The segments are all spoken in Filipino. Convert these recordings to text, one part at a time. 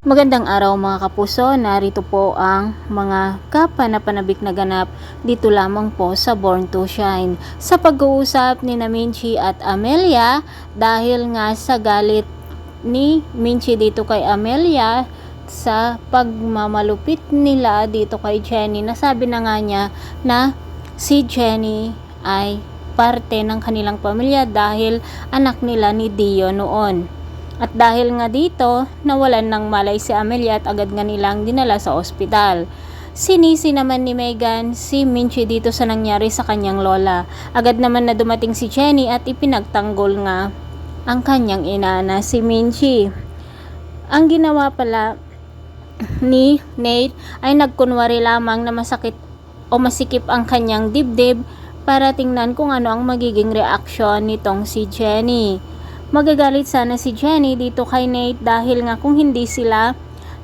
Magandang araw mga kapuso, narito po ang mga kapanapanabik na ganap dito lamang po sa Born to Shine. Sa pag-uusap ni Minchi at Amelia dahil nga sa galit ni Minchi dito kay Amelia sa pagmamalupit nila dito kay Jenny, nasabi na nga niya na si Jenny ay parte ng kanilang pamilya dahil anak nila ni Dio noon. At dahil nga dito, nawalan ng malay si Amelia at agad nga nilang dinala sa ospital. Sinisi naman ni Megan si Minchi dito sa nangyari sa kanyang lola. Agad naman na dumating si Jenny at ipinagtanggol nga ang kanyang ina na si Minchi. Ang ginawa pala ni Nate ay nagkunwari lamang na masakit o masikip ang kanyang dibdib para tingnan kung ano ang magiging reaksyon nitong si Jenny. Magagalit sana si Jenny dito kay Nate dahil nga kung hindi sila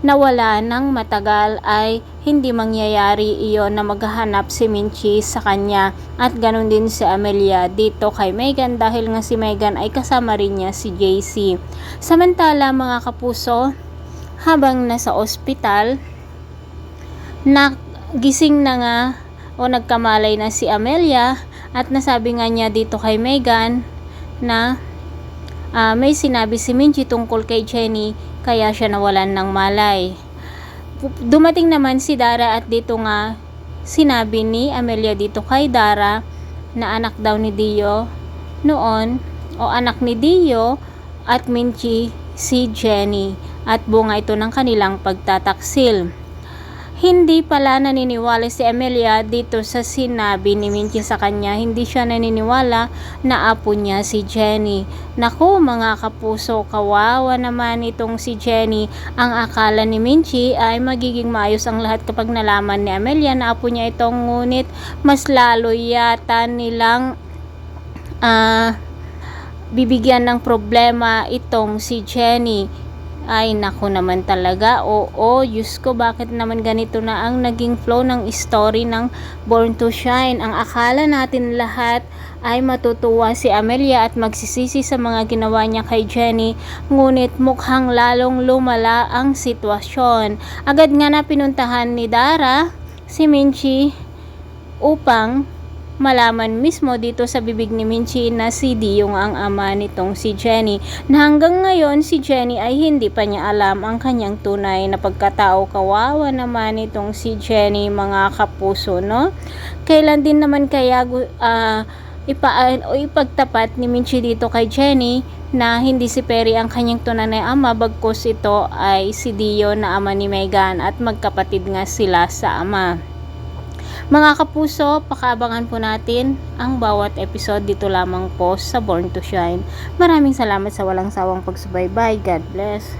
nawala ng matagal ay hindi mangyayari iyon na maghahanap si Minchi sa kanya, at ganun din si Amelia dito kay Megan dahil nga si Megan ay kasama rin niya si JC. Samantala mga kapuso, habang nasa ospital, nagising na nga o nagkamalay na si Amelia at nasabi nga niya dito kay Megan na may sinabi si Minchi tungkol kay Jenny kaya siya nawalan ng malay. Dumating naman si Dara at dito nga sinabi ni Amelia dito kay Dara na anak daw ni Dio noon, o anak ni Dio at Minchi si Jenny, at bunga ito ng kanilang pagtataksil. Hindi pala naniniwala si Amelia dito sa sinabi ni Minchi sa kanya. Hindi siya naniniwala na apo niya si Jenny. Naku mga kapuso, kawawa naman itong si Jenny. Ang akala ni Minchi ay magiging maayos ang lahat kapag nalaman ni Amelia na apo niya itong, ngunit mas lalo yata nilang bibigyan ng problema itong si Jenny. Ay naku naman talaga, oo, Diyos ko, bakit naman ganito na ang naging flow ng story ng Born to Shine. Ang akala natin lahat ay matutuwa si Amelia at magsisisi sa mga ginawa niya kay Jenny, ngunit mukhang lalong lumala ang sitwasyon. Agad nga na pinuntahan ni Dara si Minchi upang malaman mismo dito sa bibig ni Minchi na si Dio ang ama nitong si Jenny, na hanggang ngayon si Jenny ay hindi pa niya alam ang kanyang tunay na pagkatao. Kawawa naman itong si Jenny mga kapuso, no? Kailan din naman kaya ipagtapat ni Minchi dito kay Jenny na hindi si Perry ang kanyang tunay na ama, bagkus ito ay si Dio na ama ni Megan at magkapatid nga sila sa ama. Mga kapuso, pakaabangan po natin ang bawat episode dito lamang po sa Born to Shine. Maraming salamat sa walang sawang pagsubaybay. God bless.